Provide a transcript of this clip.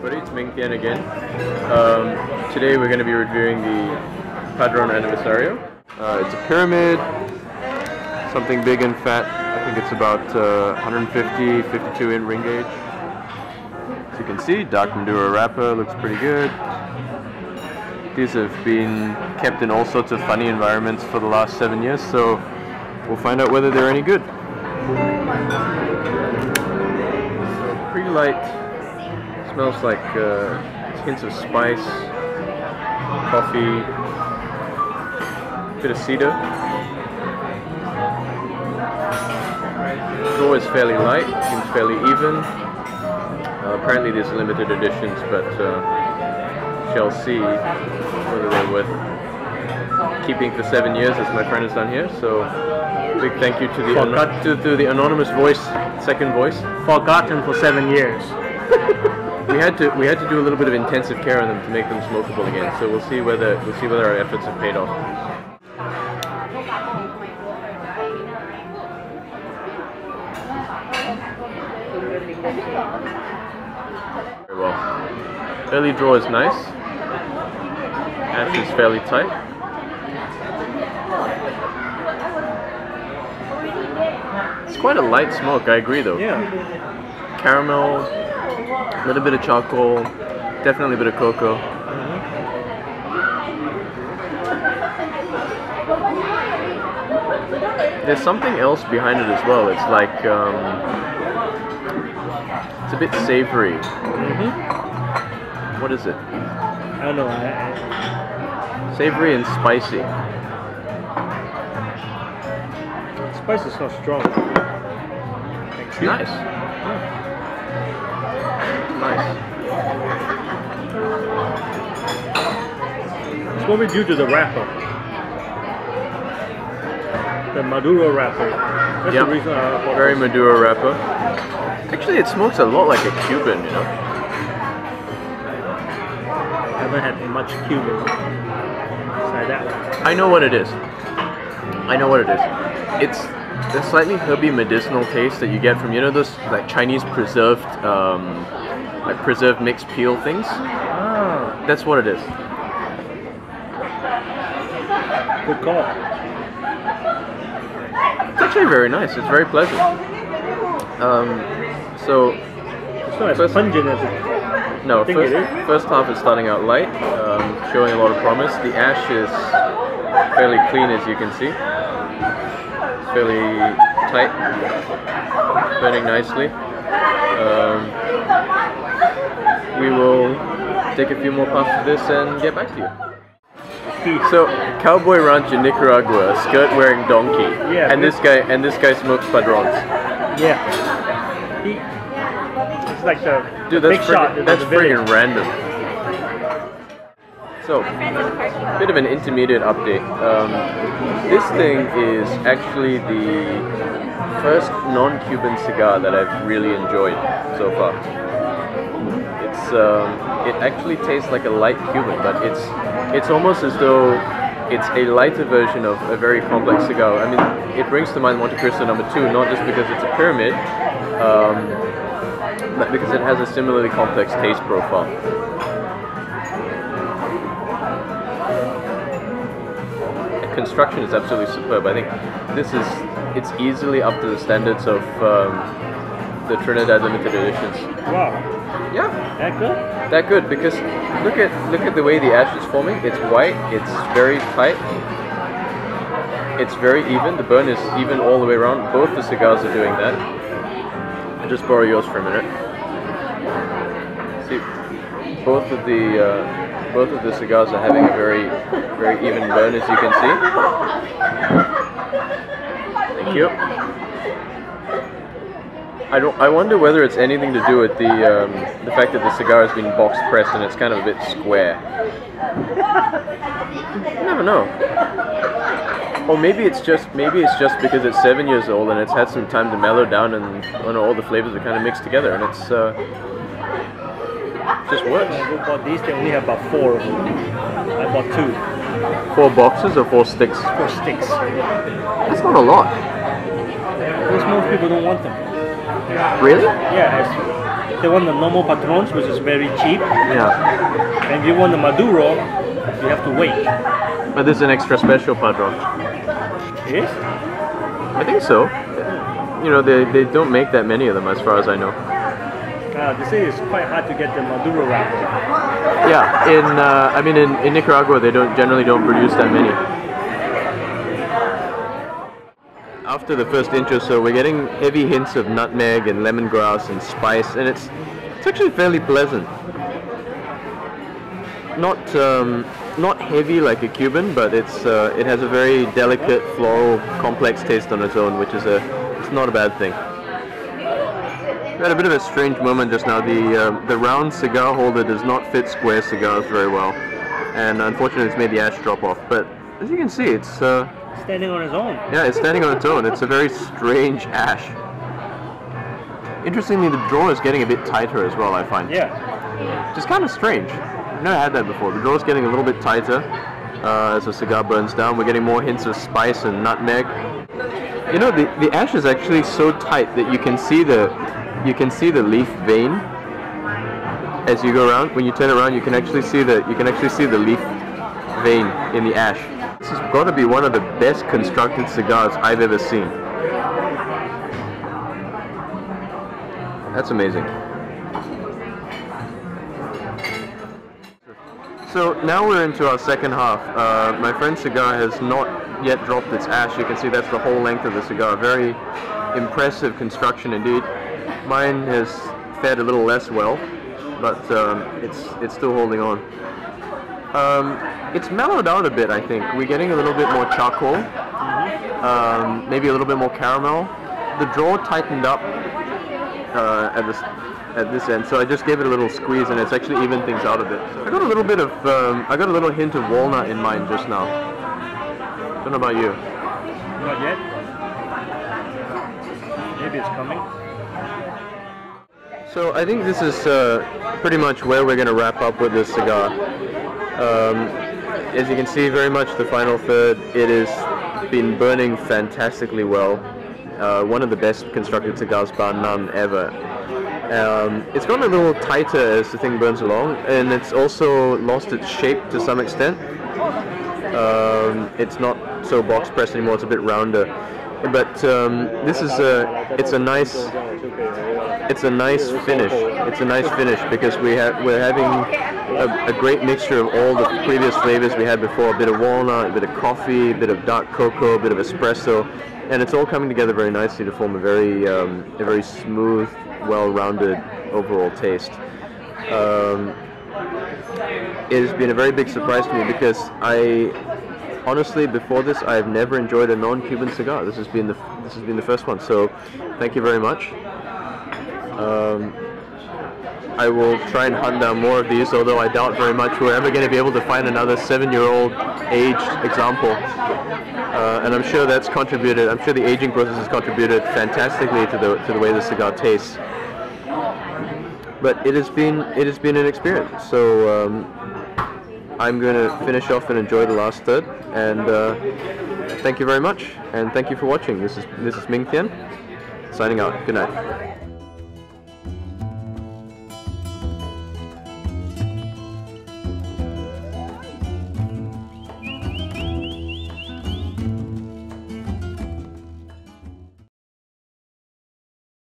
everybody, it's Ming Tian again. Today we're going to be reviewing the Padron Anniversario. It's a pyramid, something big and fat. I think it's about 150, 52 in ring gauge. As you can see, dark Maduro wrapper, looks pretty good. These have been kept in all sorts of funny environments for the last 7 years, so we'll find out whether they're any good. So pretty light. Smells like hints of spice, coffee, bit of cedar. The draw is fairly light, seems fairly even. Apparently there's limited editions, but shall see whether they're worth keeping for 7 years, as my friend has done here. So big thank you to the anonymous voice, second voice. Forgotten for 7 years. We had to do a little bit of intensive care on them to make them smokable again. So we'll see whether our efforts have paid off. Very well. Early draw is nice. Ash is fairly tight. It's quite a light smoke. I agree, though. Yeah. Caramel. A little bit of charcoal, definitely a bit of cocoa. There's something else behind it as well. It's like, it's a bit savory. What is it? I don't know. Savory and spicy. Spice is not strong. It's nice. Nice. It's probably due to the wrapper. The Maduro wrapper. That's the reason very Maduro wrapper. Actually, it smokes a lot like a Cuban, you know? I haven't had much Cuban. Besides that one. I know what it is. I know what it is. It's the slightly herby medicinal taste that you get from, you know, those like Chinese preserved like preserved mixed peel things. Ah. That's what it is. Good call. It's actually very nice. It's very pleasant. So it's not as pungent as it. No, first half is starting out light, showing a lot of promise. The ash is fairly clean, as you can see. It's fairly tight, burning nicely. We will take a few more puffs of this and get back to you. So, Cowboy Ranch in Nicaragua, skirt-wearing donkey, yeah, and this guy smokes padrons. Yeah, it's like the that's big shot. That's friggin' random. So, bit of an intermediate update. This thing is actually the first non-Cuban cigar that I've really enjoyed so far. It actually tastes like a light Cuban, but it's almost as though it's a lighter version of a very complex cigar. I mean, it brings to mind Monte Cristo No. 2, not just because it's a pyramid, but because it has a similarly complex taste profile. The construction is absolutely superb. I think it's easily up to the standards of the Trinidad limited editions. Wow. Yeah. That good? That good, because look at the way the ash is forming. It's white, it's very tight, it's very even. The burn is even all the way around. Both the cigars are doing that. I'll just borrow yours for a minute. See, both of the cigars are having a very even burn, as you can see. Thank you. I wonder whether it's anything to do with the fact that the cigar has been box pressed and it's kind of a bit square. You never know. Or maybe it's just because it's 7 years old and it's had some time to mellow down and all the flavors are kind of mixed together and it's just works. When I bought these, they only have about 4 of them. I bought 2. 4 boxes or 4 sticks? 4 sticks. That's not a lot. Because most people don't want them. Really? Yeah, They want the normal Patrons, which is very cheap. Yeah. And if you want the Maduro, you have to wait. But this is an extra special Padron. It is? I think so. You know, they don't make that many of them as far as I know. They say it's quite hard to get the Maduro wrapper. Yeah, I mean in Nicaragua they generally don't produce that many. After the first inch or so, we're getting heavy hints of nutmeg and lemongrass and spice, and it's actually fairly pleasant. Not heavy like a Cuban, but it has a very delicate, floral, complex taste on its own, which is it's not a bad thing. We had a bit of a strange moment just now. The round cigar holder does not fit square cigars very well, and unfortunately it's made the ash drop off. But as you can see, it's standing on its own. Yeah, it's standing on its own. It's a very strange ash. Interestingly, the drawer is getting a bit tighter as well, I find. Yeah. Just kind of strange. I've never had that before. The drawer is getting a little bit tighter as the cigar burns down. We're getting more hints of spice and nutmeg. You know, the ash is actually so tight that you can see the leaf vein as you go around. When you turn around, you can actually see the leaf vein in the ash. This has got to be one of the best constructed cigars I've ever seen. That's amazing. So now we're into our second half. My friend's cigar has not yet dropped its ash. You can see that's the whole length of the cigar. Very impressive construction indeed. Mine has fared a little less well, but it's still holding on. It's mellowed out a bit, I think. We're getting a little bit more charcoal, maybe a little bit more caramel. The draw tightened up at this end, so I just gave it a little squeeze, and it's actually evened things out a bit. I got a little bit of, I got a little hint of walnut in mine just now. Don't know about you. Not yet. Maybe it's coming. So I think this is pretty much where we're going to wrap up with this cigar. As you can see, very much the final third. It has been burning fantastically well. One of the best constructed cigars bar none ever. It's gotten a little tighter as the thing burns along, and it's also lost its shape to some extent. It's not so box pressed anymore, it's a bit rounder. But this is it's a nice finish. It's a nice finish because we're having a great mixture of all the previous flavors we had before. A bit of walnut, a bit of coffee, a bit of dark cocoa, a bit of espresso, and it's all coming together very nicely to form a very smooth, well-rounded overall taste. It has been a very big surprise to me because honestly, before this, I've never enjoyed a non-Cuban cigar. This has been the first one. So, thank you very much. I will try and hunt down more of these, although I doubt very much we're ever going to be able to find another 7-year-old aged example. And I'm sure that's contributed. I'm sure the aging process has contributed fantastically to the way the cigar tastes. But it has been an experience. So. I'm going to finish off and enjoy the last third, and thank you very much, and thank you for watching. This is Ming Tian, signing out. Good night.